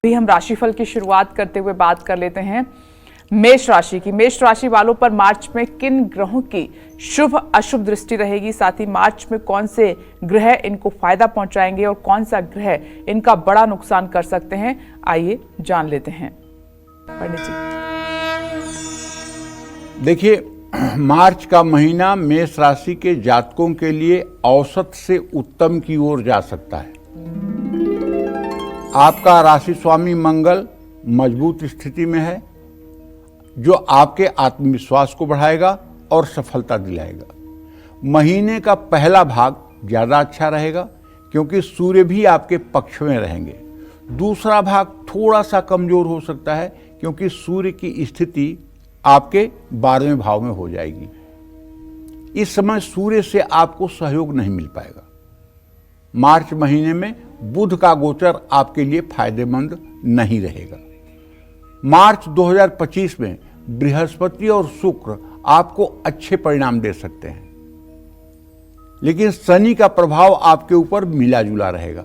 अभी हम राशिफल की शुरुआत करते हुए बात कर लेते हैं मेष राशि की। मेष राशि वालों पर मार्च में किन ग्रहों की शुभ अशुभ दृष्टि रहेगी, साथ ही मार्च में कौन से ग्रह इनको फायदा पहुंचाएंगे और कौन सा ग्रह इनका बड़ा नुकसान कर सकते हैं, आइए जान लेते हैं। पंडित जी देखिए, मार्च का महीना मेष राशि के जातकों के लिए औसत से उत्तम की ओर जा सकता है। आपका राशि स्वामी मंगल मजबूत स्थिति में है, जो आपके आत्मविश्वास को बढ़ाएगा और सफलता दिलाएगा। महीने का पहला भाग ज़्यादा अच्छा रहेगा क्योंकि सूर्य भी आपके पक्ष में रहेंगे। दूसरा भाग थोड़ा सा कमज़ोर हो सकता है क्योंकि सूर्य की स्थिति आपके 12वें भाव में हो जाएगी। इस समय सूर्य से आपको सहयोग नहीं मिल पाएगा। मार्च महीने में बुध का गोचर आपके लिए फायदेमंद नहीं रहेगा। मार्च 2025 में बृहस्पति और शुक्र आपको अच्छे परिणाम दे सकते हैं, लेकिन शनि का प्रभाव आपके ऊपर मिला जुला रहेगा।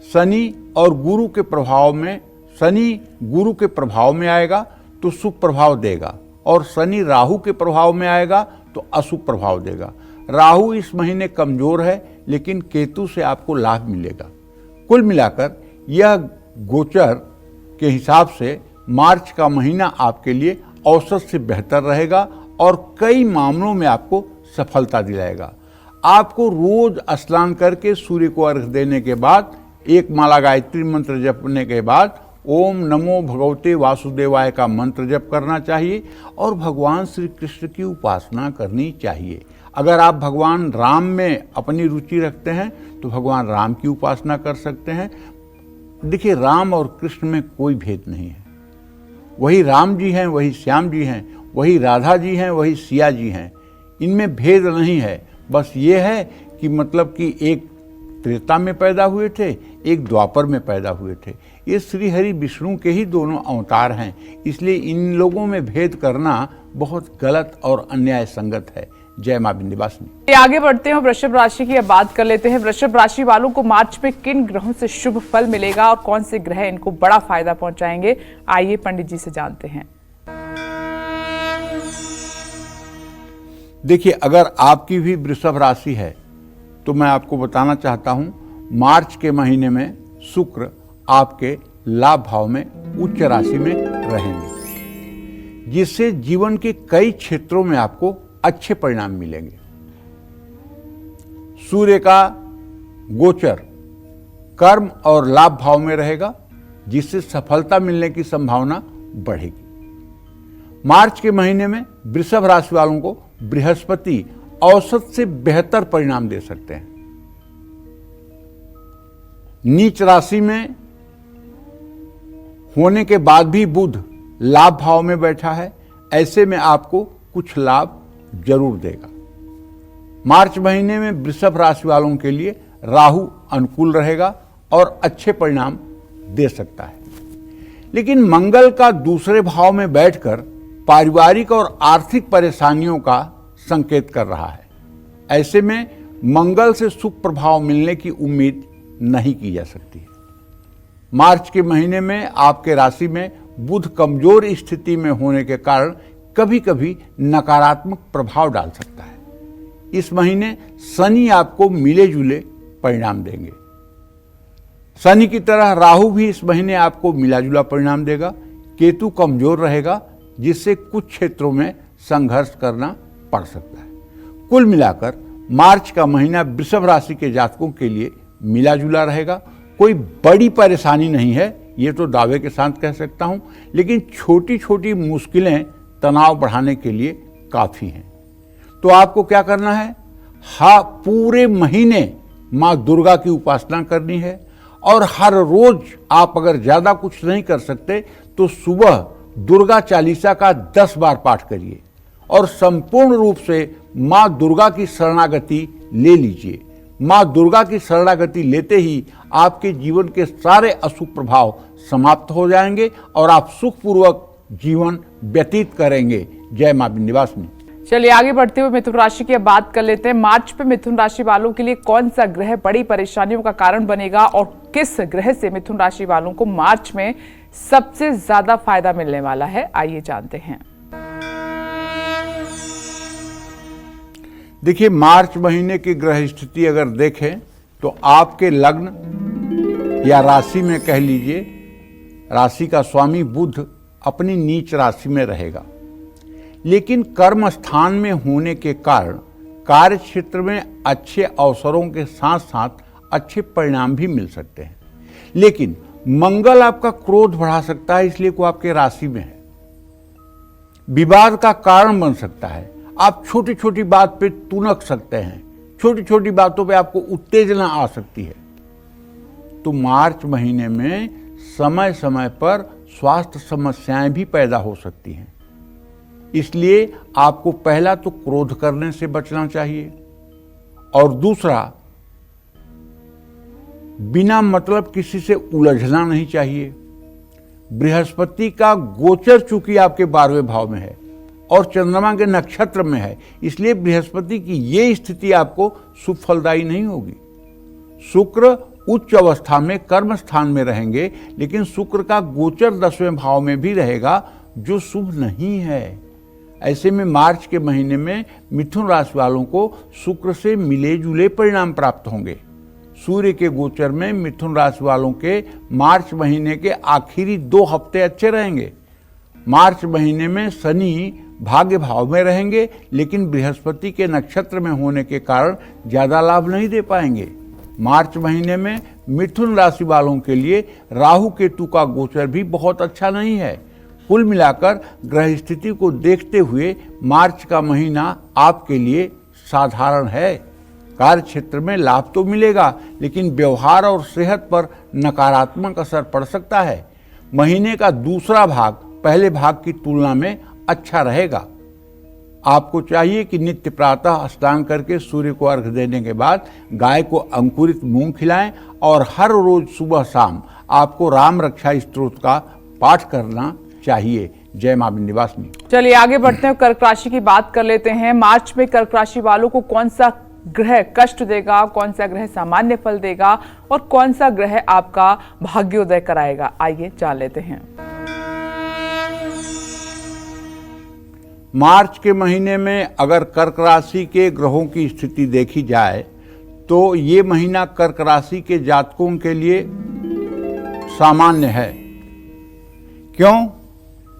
शनि गुरु के प्रभाव में आएगा तो शुभ प्रभाव देगा, और शनि राहु के प्रभाव में आएगा तो अशुभ प्रभाव देगा। राहु इस महीने कमजोर है, लेकिन केतु से आपको लाभ मिलेगा। कुल मिलाकर यह गोचर के हिसाब से मार्च का महीना आपके लिए औसत से बेहतर रहेगा और कई मामलों में आपको सफलता दिलाएगा। आपको रोज स्नान करके सूर्य को अर्घ्य देने के बाद एक माला गायत्री मंत्र जपने के बाद ओम नमो भगवते वासुदेवाय का मंत्र जप करना चाहिए और भगवान श्री कृष्ण की उपासना करनी चाहिए। अगर आप भगवान राम में अपनी रुचि रखते हैं तो भगवान राम की उपासना कर सकते हैं। देखिए, राम और कृष्ण में कोई भेद नहीं है। वही राम जी हैं, वही श्याम जी हैं, वही राधा जी हैं, वही सिया जी हैं। इनमें भेद नहीं है। बस ये है कि मतलब कि एक त्रेता में पैदा हुए थे, एक द्वापर में पैदा हुए थे। ये श्री हरि विष्णु के ही दोनों अवतार हैं, इसलिए इन लोगों में भेद करना बहुत गलत और अन्याय संगत है। जय मां विंध्यवासिनी। आगे बढ़ते हैं, वृषभ राशि की अब बात कर लेते हैं। वृषभ राशि वालों को मार्च में किन ग्रहों से शुभ फल मिलेगा और कौन से ग्रह इनको बड़ा फायदा पहुंचाएंगे, आइए पंडित जी से जानते हैं। देखिए, अगर आपकी भी वृषभ राशि है तो मैं आपको बताना चाहता हूं, मार्च के महीने में शुक्र आपके लाभ भाव में उच्च राशि में रहेंगे, जिससे जीवन के कई क्षेत्रों में आपको अच्छे परिणाम मिलेंगे। सूर्य का गोचर कर्म और लाभ भाव में रहेगा, जिससे सफलता मिलने की संभावना बढ़ेगी। मार्च के महीने में वृषभ राशि वालों को बृहस्पति औसत से बेहतर परिणाम दे सकते हैं। नीच राशि में होने के बाद भी बुध लाभ भाव में बैठा है, ऐसे में आपको कुछ लाभ जरूर देगा। मार्च महीने में वृषभ राशि वालों के लिए राहु अनुकूल रहेगा और अच्छे परिणाम दे सकता है, लेकिन मंगल का दूसरे भाव में बैठकर पारिवारिक और आर्थिक परेशानियों का संकेत कर रहा है। ऐसे में मंगल से शुभ प्रभाव मिलने की उम्मीद नहीं की जा सकती है। मार्च के महीने में आपके राशि में बुध कमजोर स्थिति में होने के कारण कभी कभी नकारात्मक प्रभाव डाल सकता है। इस महीने शनि आपको मिले जुले परिणाम देंगे। शनि की तरह राहु भी इस महीने आपको मिला जुला परिणाम देगा। केतु कमजोर रहेगा, जिससे कुछ क्षेत्रों में संघर्ष करना पड़ सकता है। कुल मिलाकर मार्च का महीना वृषभ राशि के जातकों के लिए मिला जुला रहेगा। कोई बड़ी परेशानी नहीं है, ये तो दावे के साथ कह सकता हूं, लेकिन छोटी छोटी मुश्किलें तनाव बढ़ाने के लिए काफी हैं। तो आपको क्या करना है? पूरे महीने मां दुर्गा की उपासना करनी है, और हर रोज आप अगर ज्यादा कुछ नहीं कर सकते तो सुबह दुर्गा चालीसा का 10 बार पाठ करिए और संपूर्ण रूप से मां दुर्गा की शरणागति ले लीजिए। मां दुर्गा की शरणागति लेते ही आपके जीवन के सारे अशुभ प्रभाव समाप्त हो जाएंगे और आप सुखपूर्वक जीवन व्यतीत करेंगे। जय मां विंध्यवासिनी। चलिए आगे बढ़ते हुए मिथुन राशि की अब बात कर लेते हैं। मार्च में मिथुन राशि वालों के लिए कौन सा ग्रह बड़ी परेशानियों का कारण बनेगा और किस ग्रह से मिथुन राशि वालों को मार्च में सबसे ज्यादा फायदा मिलने वाला है, आइए जानते हैं। देखिए, मार्च महीने की ग्रह स्थिति अगर देखें तो आपके लग्न या राशि में कह लीजिए, राशि का स्वामी बुध अपनी नीच राशि में रहेगा, लेकिन कर्म स्थान में होने के कारण कार्य क्षेत्र में अच्छे अवसरों के साथ साथ अच्छे परिणाम भी मिल सकते हैं। लेकिन मंगल आपका क्रोध बढ़ा सकता है, इसलिए वो आपके राशि में है। विवाद का कारण बन सकता है, आप छोटी छोटी बात पे तुनक सकते हैं, छोटी छोटी बातों पे आपको उत्तेजना आ सकती है। तो मार्च महीने में समय समय पर स्वास्थ्य समस्याएं भी पैदा हो सकती हैं, इसलिए आपको पहला तो क्रोध करने से बचना चाहिए और दूसरा बिना मतलब किसी से उलझना नहीं चाहिए। बृहस्पति का गोचर चूंकि आपके 12वें भाव में है और चंद्रमा के नक्षत्र में है, इसलिए बृहस्पति की ये स्थिति आपको शुभ फलदायी नहीं होगी। शुक्र उच्च अवस्था में कर्म स्थान में रहेंगे, लेकिन शुक्र का गोचर 10वें भाव में भी रहेगा, जो शुभ नहीं है। ऐसे में मार्च के महीने में मिथुन राशि वालों को शुक्र से मिले जुले परिणाम प्राप्त होंगे। सूर्य के गोचर में मिथुन राशि वालों के मार्च महीने के आखिरी 2 हफ्ते अच्छे रहेंगे। मार्च महीने में शनि भाग्य भाव में रहेंगे, लेकिन बृहस्पति के नक्षत्र में होने के कारण ज्यादा लाभ नहीं दे पाएंगे। मार्च महीने में मिथुन राशि वालों के लिए राहु केतु का गोचर भी बहुत अच्छा नहीं है। कुल मिलाकर ग्रह स्थिति को देखते हुए मार्च का महीना आपके लिए साधारण है। कार्य क्षेत्र में लाभ तो मिलेगा, लेकिन व्यवहार और सेहत पर नकारात्मक असर पड़ सकता है। महीने का दूसरा भाग पहले भाग की तुलना में अच्छा रहेगा। आपको चाहिए कि नित्य प्रातः स्नान करके सूर्य को अर्घ्य देने के बाद गाय को अंकुरित मूंग खिलाएं और हर रोज सुबह शाम आपको राम रक्षा स्तोत्र का पाठ करना चाहिए। जय मां विंध्यवासिनी। चलिए आगे बढ़ते हैं, कर्क राशि की बात कर लेते हैं। मार्च में कर्क राशि वालों को कौन सा ग्रह कष्ट देगा, कौन सा ग्रह सामान्य फल देगा और कौन सा ग्रह आपका भाग्योदय कराएगा, आइए जान लेते हैं। मार्च के महीने में अगर कर्क राशि के ग्रहों की स्थिति देखी जाए तो ये महीना कर्क राशि के जातकों के लिए सामान्य है। क्यों?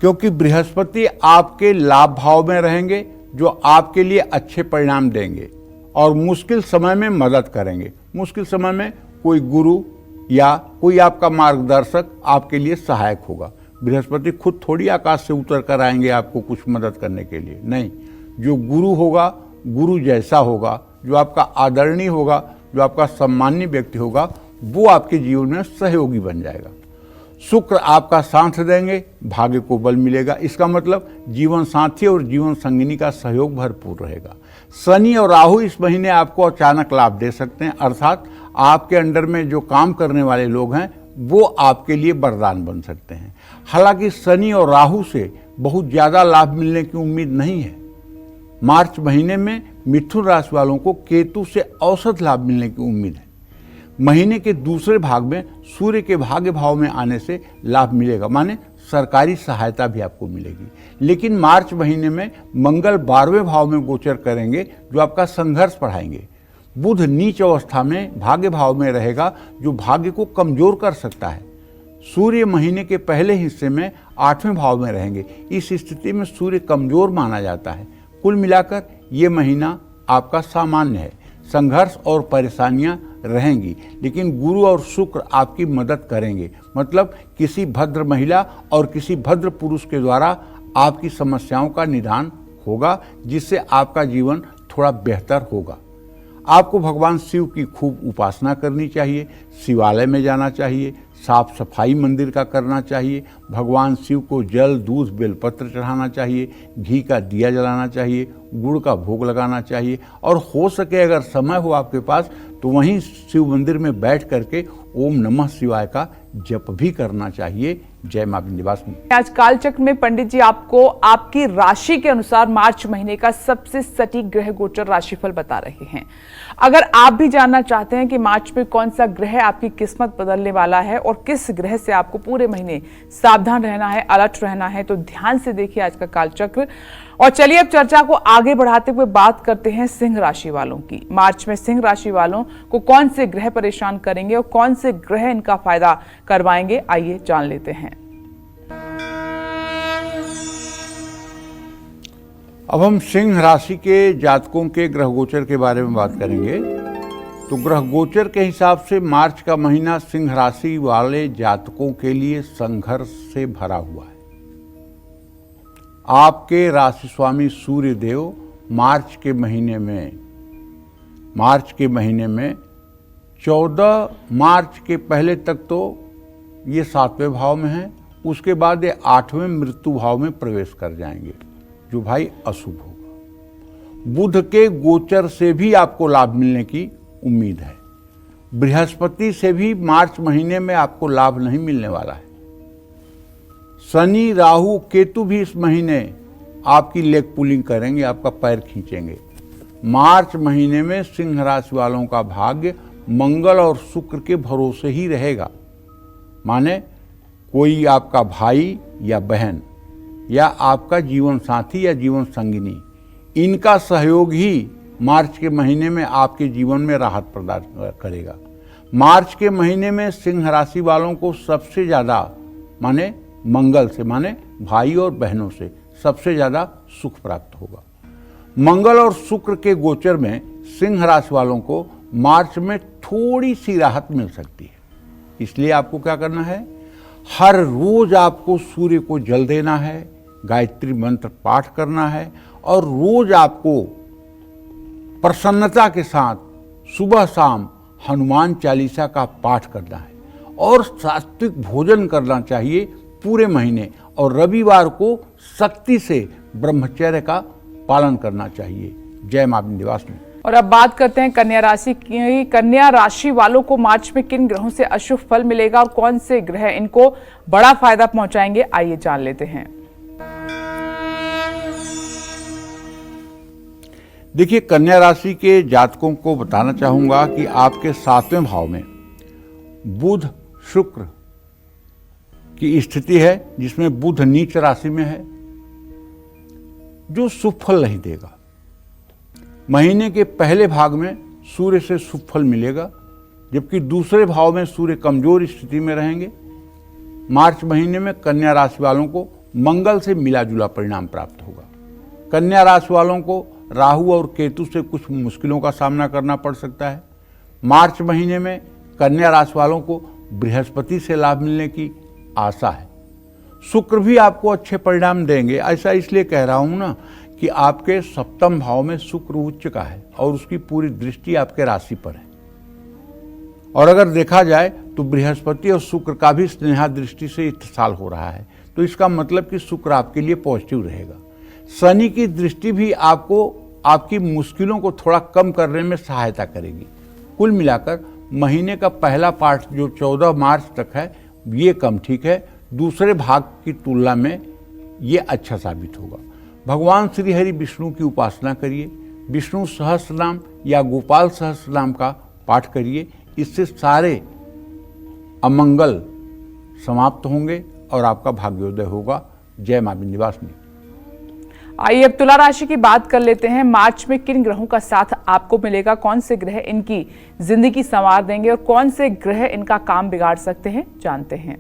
क्योंकि बृहस्पति आपके लाभ भाव में रहेंगे, जो आपके लिए अच्छे परिणाम देंगे और मुश्किल समय में मदद करेंगे। मुश्किल समय में कोई गुरु या कोई आपका मार्गदर्शक आपके लिए सहायक होगा। बृहस्पति खुद थोड़ी आकाश से उतर कर आएंगे आपको कुछ मदद करने के लिए, नहीं। जो गुरु होगा, गुरु जैसा होगा, जो आपका आदरणीय होगा, जो आपका सम्मानीय व्यक्ति होगा, वो आपके जीवन में सहयोगी बन जाएगा। शुक्र आपका साथ देंगे, भाग्य को बल मिलेगा। इसका मतलब जीवन साथी और जीवन संगिनी का सहयोग भरपूर रहेगा। शनि और राहु इस महीने आपको अचानक लाभ दे सकते हैं, अर्थात आपके अंडर में जो काम करने वाले लोग हैं वो आपके लिए वरदान बन सकते हैं। हालांकि शनि और राहु से बहुत ज्यादा लाभ मिलने की उम्मीद नहीं है। मार्च महीने में मिथुन राशि वालों को केतु से औसत लाभ मिलने की उम्मीद है। महीने के दूसरे भाग में सूर्य के भाग्य भाव में आने से लाभ मिलेगा, माने सरकारी सहायता भी आपको मिलेगी। लेकिन मार्च महीने में मंगल 12वें भाव में गोचर करेंगे, जो आपका संघर्ष बढ़ाएंगे। बुध नीच अवस्था में भाग्य भाव में रहेगा, जो भाग्य को कमजोर कर सकता है। सूर्य महीने के पहले हिस्से में 8वें भाव में रहेंगे। इस स्थिति में सूर्य कमजोर माना जाता है। कुल मिलाकर ये महीना आपका सामान्य है। संघर्ष और परेशानियां रहेंगी, लेकिन गुरु और शुक्र आपकी मदद करेंगे। मतलब किसी भद्र महिला और किसी भद्र पुरुष के द्वारा आपकी समस्याओं का निदान होगा, जिससे आपका जीवन थोड़ा बेहतर होगा। आपको भगवान शिव की खूब उपासना करनी चाहिए, शिवालय में जाना चाहिए, साफ सफाई मंदिर का करना चाहिए, भगवान शिव को जल, दूध, बेलपत्र चढ़ाना चाहिए, घी का दिया जलाना चाहिए, गुड़ का भोग लगाना चाहिए और हो सके अगर समय हो आपके पास तो वहीं शिव मंदिर में बैठ करके ओम नमः शिवाय का जप भी करना चाहिए। जय मां विंध्यवासिनी। आज कालचक्र में पंडित जी आपको आपकी राशि के अनुसार मार्च महीने का सबसे सटीक ग्रह गोचर राशिफल बता रहे हैं। अगर आप भी जानना चाहते हैं कि मार्च में कौन सा ग्रह आपकी किस्मत बदलने वाला है और किस ग्रह से आपको पूरे महीने सावधान रहना है, अलर्ट रहना है, तो ध्यान से देखिए आज का कालचक्र। और चलिए अब चर्चा को आगे बढ़ाते हुए बात करते हैं सिंह राशि वालों की। मार्च में सिंह राशि वालों को कौन से ग्रह परेशान करेंगे और कौन से ग्रह इनका फायदा करवाएंगे, आइए जान लेते हैं। अब हम सिंह राशि के जातकों के ग्रह गोचर के बारे में बात करेंगे। तो ग्रह गोचर के हिसाब से मार्च का महीना सिंह राशि वाले जातकों के लिए संघर्ष से भरा हुआ है। आपके राशि स्वामी सूर्य देव मार्च के महीने में 14 मार्च के पहले तक तो ये 7वें भाव में है, उसके बाद ये 8वें मृत्यु भाव में प्रवेश कर जाएंगे, जो भाई अशुभ होगा। बुध के गोचर से भी आपको लाभ मिलने की उम्मीद है। बृहस्पति से भी मार्च महीने में आपको लाभ नहीं मिलने वाला है। शनि, राहु, केतु भी इस महीने आपकी लेग पुलिंग करेंगे, आपका पैर खींचेंगे। मार्च महीने में सिंह राशि वालों का भाग्य मंगल और शुक्र के भरोसे ही रहेगा। माने कोई आपका भाई या बहन या आपका जीवन साथी या जीवन संगिनी, इनका सहयोग ही मार्च के महीने में आपके जीवन में राहत प्रदान करेगा। मार्च के महीने में सिंह राशि वालों को सबसे ज़्यादा माने मंगल से, माने भाई और बहनों से सबसे ज़्यादा सुख प्राप्त होगा। मंगल और शुक्र के गोचर में सिंह राशि वालों को मार्च में थोड़ी सी राहत मिल सकती है। इसलिए आपको क्या करना है, हर रोज आपको सूर्य को जल देना है, गायत्री मंत्र पाठ करना है और रोज आपको प्रसन्नता के साथ सुबह शाम हनुमान चालीसा का पाठ करना है और सात्विक भोजन करना चाहिए पूरे महीने, और रविवार को सख्ती से ब्रह्मचर्य का पालन करना चाहिए। जय मां विंध्यवासिनी। और अब बात करते हैं कन्या राशि की। कन्या राशि वालों को मार्च में किन ग्रहों से अशुभ फल मिलेगा और कौन से ग्रह इनको बड़ा फायदा पहुंचाएंगे, आइए जान लेते हैं। देखिए, कन्या राशि के जातकों को बताना चाहूंगा कि आपके 7वें भाव में बुध शुक्र की स्थिति है, जिसमें बुध नीच राशि में है, जो शुभ फल नहीं देगा। महीने के पहले भाग में सूर्य से शुभ फल मिलेगा, जबकि दूसरे भाव में सूर्य कमजोर स्थिति में रहेंगे। मार्च महीने में कन्या राशि वालों को मंगल से मिला जुला परिणाम प्राप्त होगा। कन्या राशि वालों को राहु और केतु से कुछ मुश्किलों का सामना करना पड़ सकता है। मार्च महीने में कन्या राशि वालों को बृहस्पति से लाभ मिलने की आशा है। शुक्र भी आपको अच्छे परिणाम देंगे। ऐसा इसलिए कह रहा हूं ना कि आपके 7वें भाव में शुक्र उच्च का है और उसकी पूरी दृष्टि आपके राशि पर है। और अगर देखा जाए तो बृहस्पति और शुक्र का भी स्नेहा दृष्टि से इत्तिसाल हो रहा है, तो इसका मतलब कि शुक्र आपके लिए पॉजिटिव रहेगा। शनि की दृष्टि भी आपको आपकी मुश्किलों को थोड़ा कम करने में सहायता करेगी। कुल मिलाकर महीने का पहला पार्ट जो 14 मार्च तक है, ये कम ठीक है, दूसरे भाग की तुलना में ये अच्छा साबित होगा। भगवान श्री हरि विष्णु की उपासना करिए, विष्णु सहस्त्रनाम या गोपाल सहस्त्रनाम का पाठ करिए। इससे सारे अमंगल समाप्त होंगे और आपका भाग्योदय होगा। जय मां विंध्यवासिनी। आइए अब तुला राशि की बात कर लेते हैं। मार्च में किन ग्रहों का साथ आपको मिलेगा, कौन से ग्रह इनकी जिंदगी संवार देंगे और कौन से ग्रह इनका काम बिगाड़ सकते हैं, जानते हैं।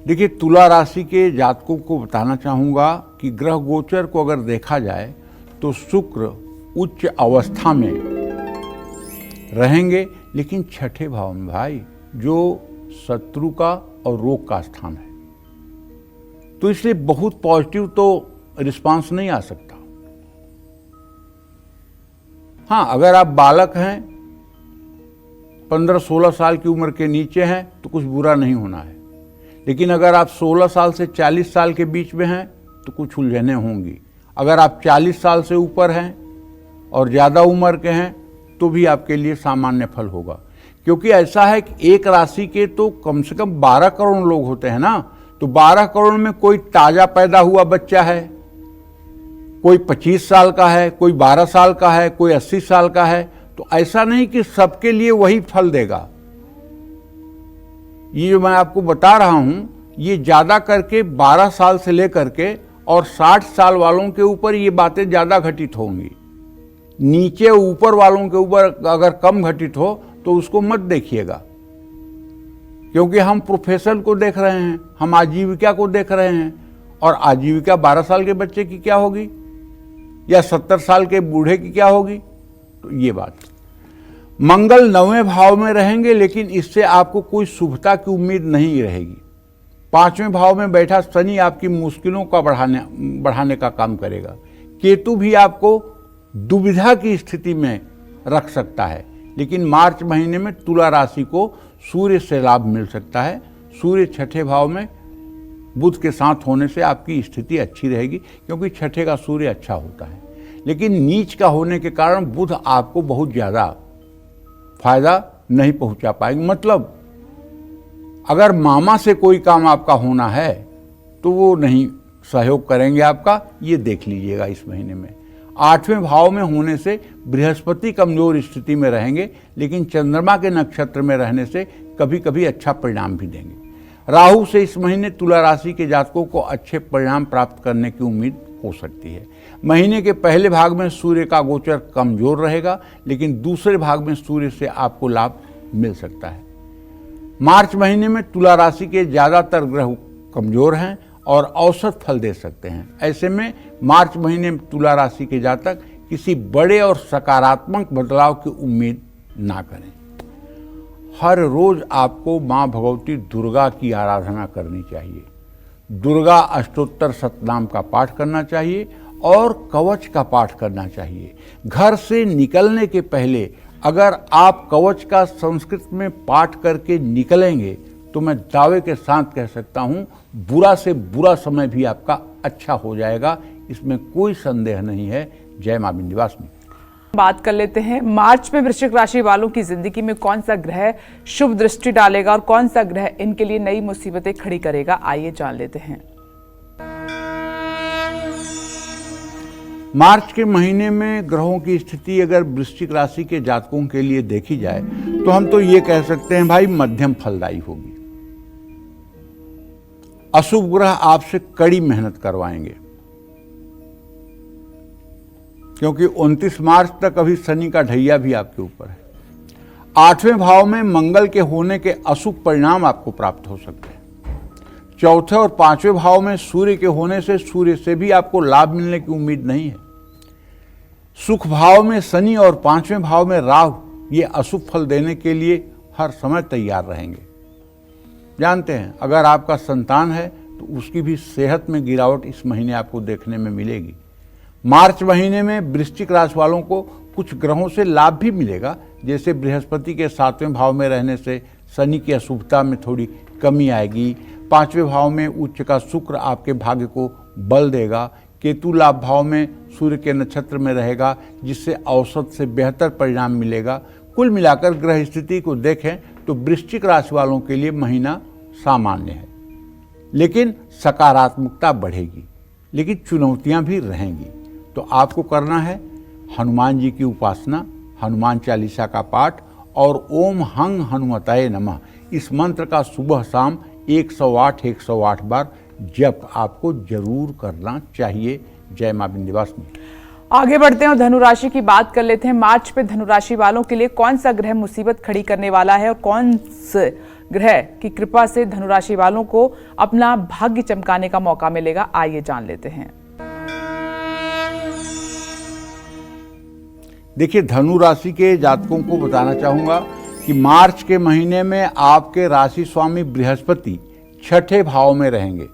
देखिए, तुला राशि के जातकों को बताना चाहूंगा कि ग्रह गोचर को अगर देखा जाए तो शुक्र उच्च अवस्था में रहेंगे, लेकिन 6ठे भाव में भाई, जो शत्रु का और रोग का स्थान है, तो इसलिए बहुत पॉजिटिव तो रिस्पांस नहीं आ सकता। हाँ, अगर आप बालक हैं, 15-16 साल की उम्र के नीचे हैं, तो कुछ बुरा नहीं होना है। लेकिन अगर आप 16 साल से 40 साल के बीच में हैं तो कुछ उलझनें होंगी। अगर आप 40 साल से ऊपर हैं और ज़्यादा उम्र के हैं तो भी आपके लिए सामान्य फल होगा, क्योंकि ऐसा है कि एक राशि के तो कम से कम 12 करोड़ लोग होते हैं ना, तो 12 करोड़ में कोई ताजा पैदा हुआ बच्चा है, कोई 25 साल का है, कोई 12 साल का है, कोई 80 साल का है, तो ऐसा नहीं कि सबके लिए वही फल देगा। ये जो मैं आपको बता रहा हूं, ये ज्यादा करके 12 साल से लेकर के और 60 साल वालों के ऊपर ये बातें ज्यादा घटित होंगी। नीचे ऊपर वालों के ऊपर अगर कम घटित हो तो उसको मत देखिएगा, क्योंकि हम प्रोफेशन को देख रहे हैं, हम आजीविका को देख रहे हैं, और आजीविका 12 साल के बच्चे की क्या होगी या 70 साल के बूढ़े की क्या होगी। तो ये बात, मंगल 9वें भाव में रहेंगे, लेकिन इससे आपको कोई शुभता की उम्मीद नहीं रहेगी। 5वें भाव में बैठा शनि आपकी मुश्किलों का बढ़ाने का काम करेगा। केतु भी आपको दुविधा की स्थिति में रख सकता है, लेकिन मार्च महीने में तुला राशि को सूर्य से लाभ मिल सकता है। सूर्य 6ठे भाव में बुध के साथ होने से आपकी स्थिति अच्छी रहेगी, क्योंकि 6ठे का सूर्य अच्छा होता है। लेकिन नीच का होने के कारण बुध आपको बहुत ज़्यादा फायदा नहीं पहुंचा पाएंगे। मतलब अगर मामा से कोई काम आपका होना है तो वो नहीं सहयोग करेंगे आपका, ये देख लीजिएगा इस महीने में। 8वें भाव में होने से बृहस्पति कमजोर स्थिति में रहेंगे, लेकिन चंद्रमा के नक्षत्र में रहने से कभी कभी अच्छा परिणाम भी देंगे। राहु से इस महीने तुला राशि के जातकों को अच्छे परिणाम प्राप्त करने की उम्मीद हो सकती है। महीने के पहले भाग में सूर्य का गोचर कमजोर रहेगा, लेकिन दूसरे भाग में सूर्य से आपको लाभ मिल सकता है। मार्च महीने में तुला राशि के ज्यादातर ग्रह कमजोर हैं और औसत फल दे सकते हैं। ऐसे में मार्च महीने में तुला राशि के जातक किसी बड़े और सकारात्मक बदलाव की उम्मीद ना करें। हर रोज आपको मां भगवती दुर्गा की आराधना करनी चाहिए। दुर्गा अष्टोत्तर शतनाम का पाठ करना चाहिए और कवच का पाठ करना चाहिए। घर से निकलने के पहले अगर आप कवच का संस्कृत में पाठ करके निकलेंगे तो मैं दावे के साथ कह सकता हूं, बुरा से बुरा समय भी आपका अच्छा हो जाएगा, इसमें कोई संदेह नहीं है। जय मां विंध्यवासिनी। बात कर लेते हैं मार्च में वृश्चिक राशि वालों की जिंदगी में कौन सा ग्रह शुभ दृष्टि डालेगा और कौन सा ग्रह इनके लिए नई मुसीबतें खड़ी करेगा। आइए जान लेते हैं। मार्च के महीने में ग्रहों की स्थिति अगर वृश्चिक राशि के जातकों के लिए देखी जाए तो हम तो ये कह सकते हैं भाई मध्यम फलदायी होगी। अशुभ ग्रह आपसे कड़ी मेहनत करवाएंगे, क्योंकि 29 मार्च तक अभी शनि का ढैया भी आपके ऊपर है। 8वें भाव में मंगल के होने के अशुभ परिणाम आपको प्राप्त हो सकते हैं। 4थे और 5वें भाव में सूर्य के होने से सूर्य से भी आपको लाभ मिलने की उम्मीद नहीं है। सुख भाव में शनि और 5वें भाव में राहु ये अशुभ फल देने के लिए हर समय तैयार रहेंगे। जानते हैं, अगर आपका संतान है तो उसकी भी सेहत में गिरावट इस महीने आपको देखने में मिलेगी। मार्च महीने में वृश्चिक राशि वालों को कुछ ग्रहों से लाभ भी मिलेगा, जैसे बृहस्पति के 7वें भाव में रहने से शनि की अशुभता में थोड़ी कमी आएगी। 5वें भाव में उच्च का शुक्र आपके भाग्य को बल देगा। केतु लाभ भाव में सूर्य के नक्षत्र में रहेगा, जिससे औसत से बेहतर परिणाम मिलेगा। कुल मिलाकर ग्रह स्थिति को देखें तो वृश्चिक राशि वालों के लिए महीना सामान्य है, लेकिन सकारात्मकता बढ़ेगी, लेकिन चुनौतियां भी रहेंगी। तो आपको करना है हनुमान जी की उपासना, हनुमान चालीसा का पाठ और ओम हंग हनुमताय नमः इस मंत्र का सुबह शाम 108 बार जप आपको जरूर करना चाहिए। जय मां विंध्यवासिनी। आगे बढ़ते हैं और धनु राशि की बात कर लेते हैं। मार्च पे धनु राशि वालों के लिए कौन सा ग्रह मुसीबत खड़ी करने वाला है और कौन से ग्रह की कृपा से धनु राशि वालों को अपना भाग्य चमकाने का मौका मिलेगा। आइए जान लेते हैं। देखिए, धनु राशि के जातकों को बताना चाहूंगा कि मार्च के महीने में आपके राशि स्वामी बृहस्पति 6ठे भाव में रहेंगे।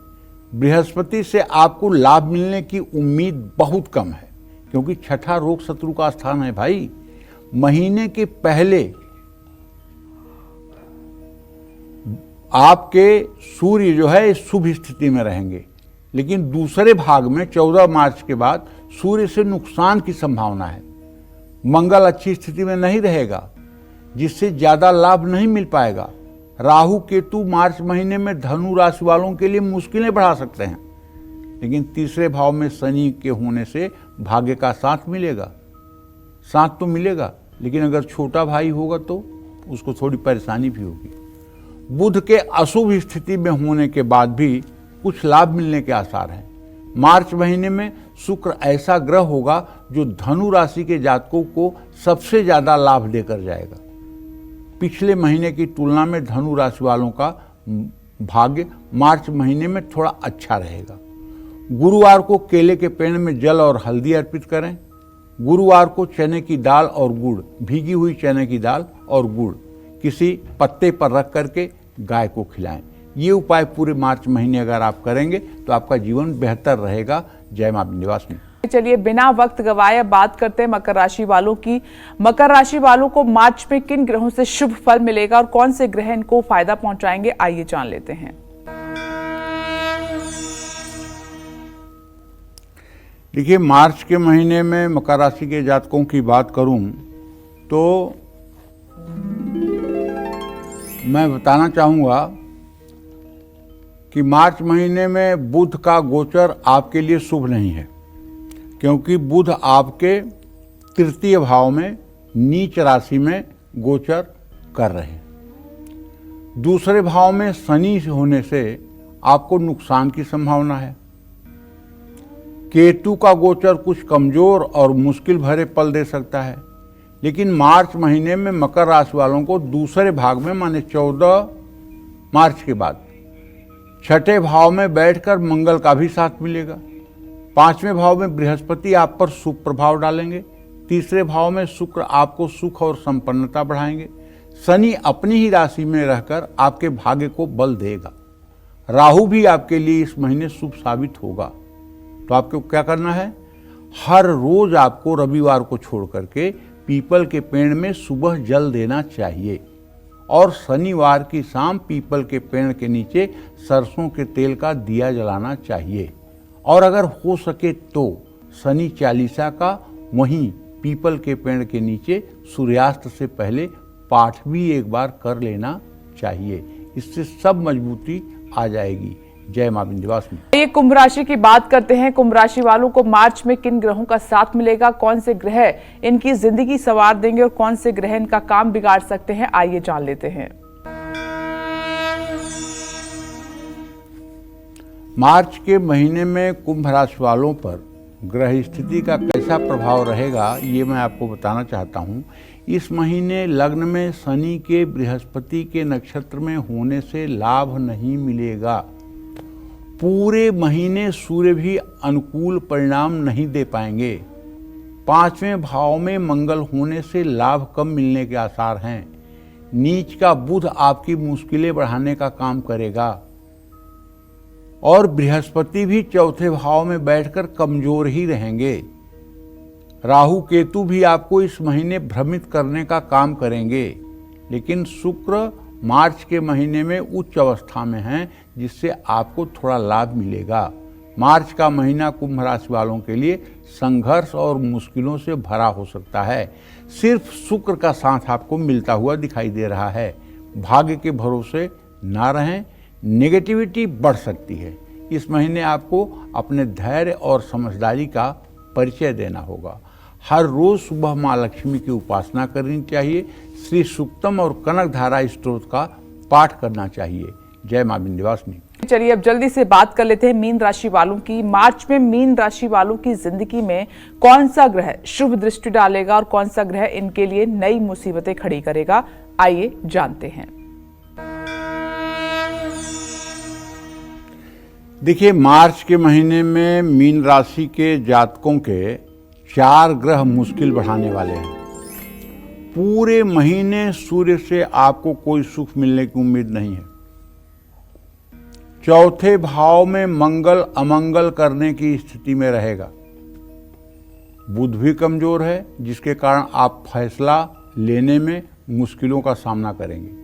बृहस्पति से आपको लाभ मिलने की उम्मीद बहुत कम है, क्योंकि 6ठा रोग शत्रु का स्थान है भाई। महीने के पहले आपके सूर्य जो है शुभ स्थिति में रहेंगे, लेकिन दूसरे भाग में 14 मार्च के बाद सूर्य से नुकसान की संभावना है। मंगल अच्छी स्थिति में नहीं रहेगा। जिससे ज्यादा लाभ नहीं मिल पाएगा। राहु केतु मार्च महीने में धनु राशि वालों के लिए मुश्किलें बढ़ा सकते हैं, लेकिन तीसरे भाव में शनि के होने से भाग्य का साथ मिलेगा। साथ तो मिलेगा, लेकिन अगर छोटा भाई होगा तो उसको थोड़ी परेशानी भी होगी। बुध के अशुभ स्थिति में होने के बाद भी कुछ लाभ मिलने के आसार हैं। मार्च महीने में शुक्र ऐसा ग्रह होगा जो धनु राशि के जातकों को सबसे ज्यादा लाभ देकर जाएगा। पिछले महीने की तुलना में धनु राशि वालों का भाग्य मार्च महीने में थोड़ा अच्छा रहेगा। गुरुवार को केले के पेड़ में जल और हल्दी अर्पित करें। गुरुवार को चने की दाल और गुड़, भीगी हुई चने की दाल और गुड़ किसी पत्ते पर रख करके गाय को खिलाएं। ये उपाय पूरे मार्च महीने अगर आप करेंगे तो आपका जीवन बेहतर रहेगा। जय मां विंध्यवासिनी। चलिए बिना वक्त गवाए बात करते हैं मकर राशि वालों की। मकर राशि वालों को मार्च में किन ग्रहों से शुभ फल मिलेगा और कौन से ग्रह इनको फायदा पहुंचाएंगे, आइए जान लेते हैं। देखिए, मार्च के महीने में मकर राशि के जातकों की बात करूं तो मैं बताना चाहूंगा कि मार्च महीने में बुध का गोचर आपके लिए शुभ नहीं है, क्योंकि बुध आपके तृतीय भाव में नीच राशि में गोचर कर रहे हैं। दूसरे भाव में शनि होने से आपको नुकसान की संभावना है। केतु का गोचर कुछ कमजोर और मुश्किल भरे पल दे सकता है, लेकिन मार्च महीने में मकर राशि वालों को दूसरे भाग में माने 14 मार्च के बाद छठे भाव में बैठकर मंगल का भी साथ मिलेगा। पांचवें भाव में बृहस्पति आप पर शुभ प्रभाव डालेंगे। तीसरे भाव में शुक्र आपको सुख और संपन्नता बढ़ाएंगे। शनि अपनी ही राशि में रहकर आपके भाग्य को बल देगा। राहु भी आपके लिए इस महीने शुभ साबित होगा। तो आपको क्या करना है, हर रोज आपको रविवार को छोड़ करके पीपल के पेड़ में सुबह जल देना चाहिए और शनिवार की शाम पीपल के पेड़ के नीचे सरसों के तेल का दिया जलाना चाहिए। और अगर हो सके तो शनि चालीसा का वहीं पीपल के पेड़ के नीचे सूर्यास्त से पहले पाठ भी एक बार कर लेना चाहिए। इससे सब मजबूती आ जाएगी। जय मां विंध्यवासिनी। ये कुंभ राशि की बात करते हैं। कुंभ राशि वालों को मार्च में किन ग्रहों का साथ मिलेगा, कौन से ग्रह इनकी जिंदगी संवार देंगे और कौन से ग्रह इनका काम बिगाड़ सकते हैं, आइए जान लेते हैं। मार्च के महीने में कुंभ राशि वालों पर ग्रह स्थिति का कैसा प्रभाव रहेगा ये मैं आपको बताना चाहता हूं। इस महीने लग्न में शनि के बृहस्पति के नक्षत्र में होने से लाभ नहीं मिलेगा। पूरे महीने सूर्य भी अनुकूल परिणाम नहीं दे पाएंगे। पांचवें भाव में मंगल होने से लाभ कम मिलने के आसार हैं। नीच का बुध आपकी मुश्किलें बढ़ाने का काम करेगा और बृहस्पति भी चौथे भाव में बैठकर कमजोर ही रहेंगे। राहु केतु भी आपको इस महीने भ्रमित करने का काम करेंगे, लेकिन शुक्र मार्च के महीने में उच्च अवस्था में हैं, जिससे आपको थोड़ा लाभ मिलेगा। मार्च का महीना कुंभ राशि वालों के लिए संघर्ष और मुश्किलों से भरा हो सकता है। सिर्फ शुक्र का साथ आपको मिलता हुआ दिखाई दे रहा है। भाग्य के भरोसे ना रहें, नेगेटिविटी बढ़ सकती है। इस महीने आपको अपने धैर्य और समझदारी का परिचय देना होगा। हर रोज सुबह माँ लक्ष्मी की उपासना करनी चाहिए। श्री सूक्तम और कनक धारा स्त्रोत का पाठ करना चाहिए। जय मां विंध्यवासिनी। चलिए अब जल्दी से बात कर लेते हैं मीन राशि वालों की। मार्च में मीन राशि वालों की जिंदगी में कौन सा ग्रह शुभ दृष्टि डालेगा और कौन सा ग्रह इनके लिए नई मुसीबतें खड़ी करेगा, आइए जानते हैं। देखिए, मार्च के महीने में मीन राशि के जातकों के 4 ग्रह मुश्किल बढ़ाने वाले हैं। पूरे महीने सूर्य से आपको कोई सुख मिलने की उम्मीद नहीं है। चौथे भाव में मंगल अमंगल करने की स्थिति में रहेगा। बुध भी कमजोर है, जिसके कारण आप फैसला लेने में मुश्किलों का सामना करेंगे।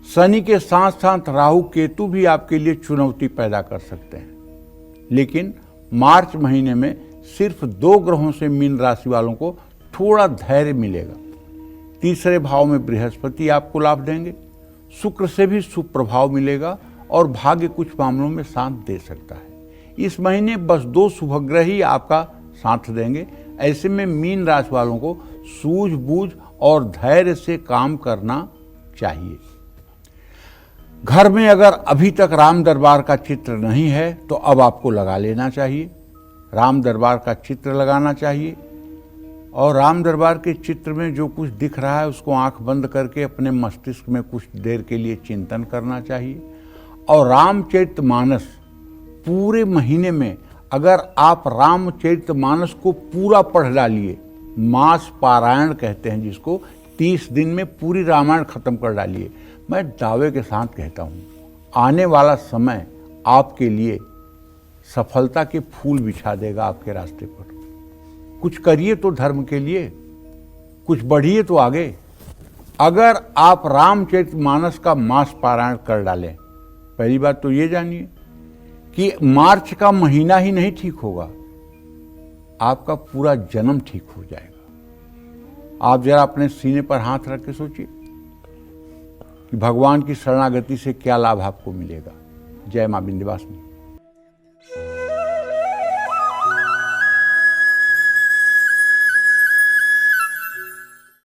शनि के साथ साथ राहु केतु भी आपके लिए चुनौती पैदा कर सकते हैं। लेकिन मार्च महीने में सिर्फ 2 ग्रहों से मीन राशि वालों को थोड़ा धैर्य मिलेगा। तीसरे भाव में बृहस्पति आपको लाभ देंगे। शुक्र से भी शुभ प्रभाव मिलेगा और भाग्य कुछ मामलों में साथ दे सकता है। इस महीने बस 2 शुभग्रह ही आपका साथ देंगे। ऐसे में मीन राशि वालों को सूझबूझ और धैर्य से काम करना चाहिए। घर में अगर अभी तक राम दरबार का चित्र नहीं है तो अब आपको लगा लेना चाहिए। राम दरबार का चित्र लगाना चाहिए और राम दरबार के चित्र में जो कुछ दिख रहा है उसको आंख बंद करके अपने मस्तिष्क में कुछ देर के लिए चिंतन करना चाहिए। और रामचरितमानस पूरे महीने में अगर आप रामचरितमानस को पूरा पढ़ डालिए, मास पारायण कहते हैं जिसको, 30 दिन में पूरी रामायण खत्म कर डालिए, मैं दावे के साथ कहता हूँ आने वाला समय आपके लिए सफलता के फूल बिछा देगा आपके रास्ते पर। कुछ करिए तो धर्म के लिए, कुछ बढ़िए तो आगे। अगर आप रामचरितमानस का मास पारायण कर डालें, पहली बात तो ये जानिए कि मार्च का महीना ही नहीं ठीक होगा, आपका पूरा जन्म ठीक हो जाएगा। आप जरा अपने सीने पर हाथ रख के सोचिए कि भगवान की शरणागति से क्या लाभ आपको मिलेगा। जय मां विंध्यवासिनी।